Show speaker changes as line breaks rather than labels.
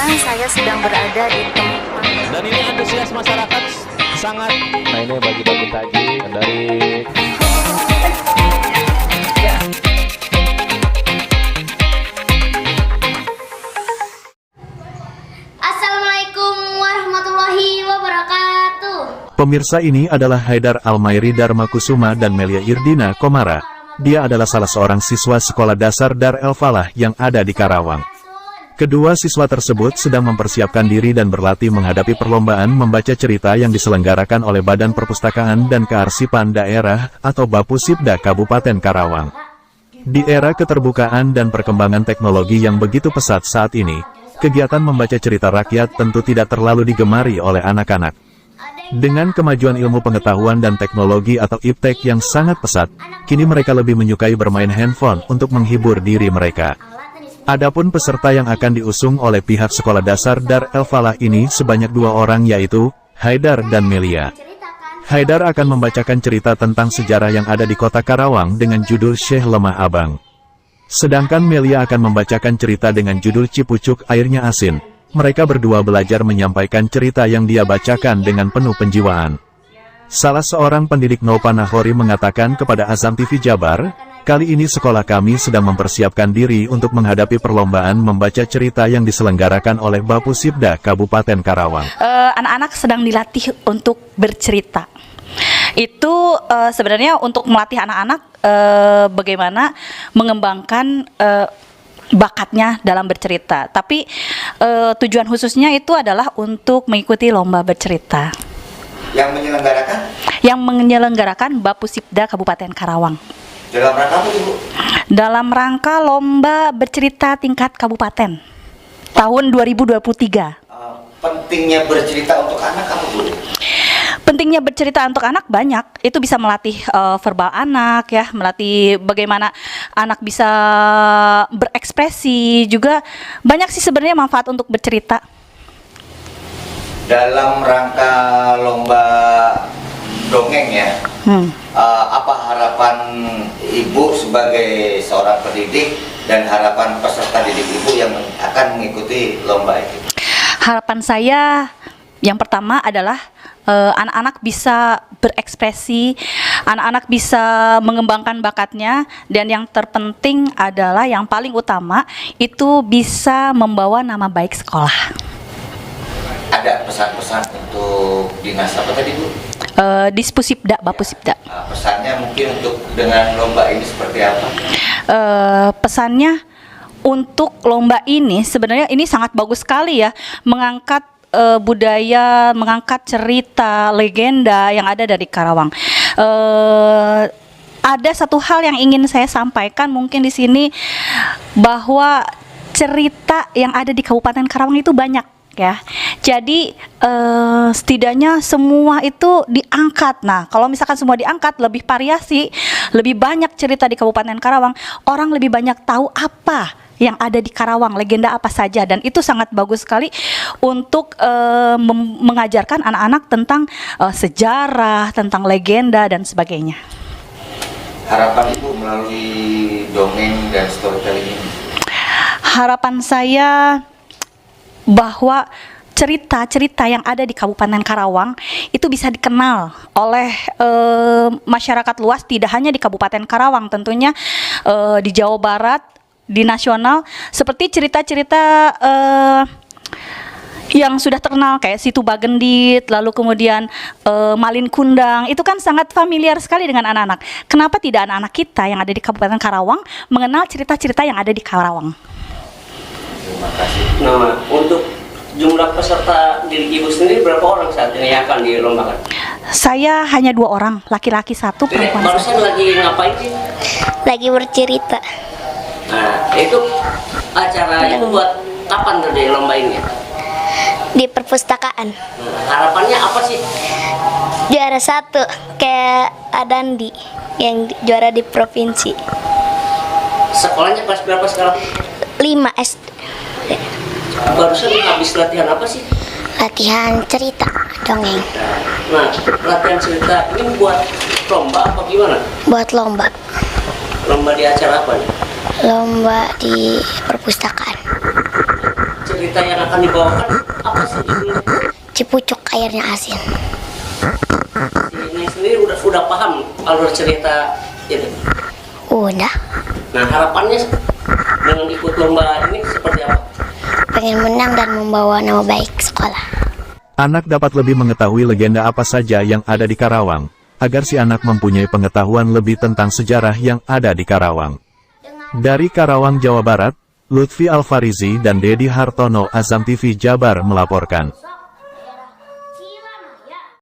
Sekarang saya sedang berada di tempat.
Dan ini antusias masyarakat sangat. Nah, ini bagi-bagi takjil dari
Assalamualaikum warahmatullahi wabarakatuh.
Pemirsa, ini adalah Haidar Almairi Darmakusuma dan Melia Irdina Komara. Dia adalah salah seorang siswa sekolah dasar Dar El Falah yang ada di Karawang. Kedua siswa tersebut sedang mempersiapkan diri dan berlatih menghadapi perlombaan membaca cerita yang diselenggarakan oleh Badan Perpustakaan dan Kearsipan Daerah atau Bapusibda Kabupaten Karawang. Di era keterbukaan dan perkembangan teknologi yang begitu pesat saat ini, kegiatan membaca cerita rakyat tentu tidak terlalu digemari oleh anak-anak. Dengan kemajuan ilmu pengetahuan dan teknologi atau iptek yang sangat pesat, kini mereka lebih menyukai bermain handphone untuk menghibur diri mereka. Adapun peserta yang akan diusung oleh pihak sekolah dasar Dar El Falah ini sebanyak 2 orang, yaitu Haidar dan Melia. Haidar akan membacakan cerita tentang sejarah yang ada di kota Karawang dengan judul Syekh Lemah Abang. Sedangkan Melia akan membacakan cerita dengan judul Cipucuk Airnya Asin. Mereka berdua belajar menyampaikan cerita yang dia bacakan dengan penuh penjiwaan. Salah seorang pendidik Nopa Nahori mengatakan kepada Azam TV Jabar, "Kali ini sekolah kami sedang mempersiapkan diri untuk menghadapi perlombaan membaca cerita yang diselenggarakan oleh Bapusibda Kabupaten Karawang."
Anak-anak sedang dilatih untuk bercerita. Itu sebenarnya untuk melatih anak-anak bagaimana mengembangkan bakatnya dalam bercerita. Tapi tujuan khususnya itu adalah untuk mengikuti lomba bercerita.
Yang menyelenggarakan?
Yang menyelenggarakan Bapusibda Kabupaten Karawang.
Dalam rangka apa, Ibu?
Dalam rangka lomba bercerita tingkat kabupaten tahun 2023.
Pentingnya bercerita untuk anak apa, Bu?
Pentingnya bercerita untuk anak banyak. Itu bisa melatih verbal anak ya, melatih bagaimana anak bisa berekspresi, juga banyak sih sebenarnya manfaat untuk bercerita.
Dalam rangka lomba dongeng ya, apa harapan Ibu sebagai seorang pendidik dan harapan peserta didik Ibu yang akan mengikuti lomba itu?
Harapan saya yang pertama adalah anak-anak bisa berekspresi, anak-anak bisa mengembangkan bakatnya, dan yang terpenting adalah yang paling utama itu bisa membawa nama baik sekolah.
Ada pesan-pesan untuk dinas apa tadi, Bu?
Dispusibda, Bapusibda.
Pesannya mungkin untuk dengan lomba ini seperti apa?
Pesannya untuk lomba ini sebenarnya ini sangat bagus sekali ya, mengangkat budaya, mengangkat cerita, legenda yang ada dari Karawang. Ada satu hal yang ingin saya sampaikan mungkin di sini, bahwa cerita yang ada di Kabupaten Karawang itu banyak ya. Jadi setidaknya semua itu diangkat. Nah, kalau misalkan semua diangkat, lebih variasi, lebih banyak cerita di Kabupaten Karawang, orang lebih banyak tahu apa yang ada di Karawang, legenda apa saja, dan itu sangat bagus sekali untuk mengajarkan anak-anak tentang sejarah, tentang legenda dan sebagainya.
Harapan Ibu melalui dongeng dan storytelling ini?
Harapan saya bahwa cerita-cerita yang ada di Kabupaten Karawang itu bisa dikenal oleh masyarakat luas, tidak hanya di Kabupaten Karawang, tentunya di Jawa Barat, di nasional, seperti cerita-cerita yang sudah terkenal kayak Situ Bagendit, lalu kemudian Malin Kundang, itu kan sangat familiar sekali dengan anak-anak. Kenapa tidak anak-anak kita yang ada di Kabupaten Karawang mengenal cerita-cerita yang ada di Karawang?
Terima kasih.
Nah, untuk jumlah peserta didik Ibu sendiri berapa orang saat ini yang akan dilombakan?
Saya hanya 2 orang, laki-laki 1, perempuan 1.
Barusan lagi ngapain sih?
Lagi bercerita.
Nah, itu acara itu buat kapan tadi lomba ini?
Di perpustakaan.
Nah, harapannya apa sih?
Juara 1 kayak Adandi yang juara di provinsi.
Sekolahnya kelas berapa sekarang?
5 SD.
Barusan habis latihan apa sih?
Latihan cerita dongeng.
Nah, latihan cerita ini buat lomba apa gimana?
Buat lomba.
Lomba di acara apa nih?
Lomba di perpustakaan.
cerita yang akan dibawakan apa sih judulnya?
Cipucuk airnya asin.
Si Neng sendiri udah paham alur cerita ini.
Udah,
Nah harapannya dengan ikut lomba ini seperti apa?
pengen menang dan membawa nama baik sekolah.
Anak dapat lebih mengetahui legenda apa saja yang ada di Karawang, agar si anak mempunyai pengetahuan lebih tentang sejarah yang ada di Karawang. Dari Karawang, Jawa Barat, Lutfi Alfarizi dan Dedi Hartono, Azam TV Jabar melaporkan.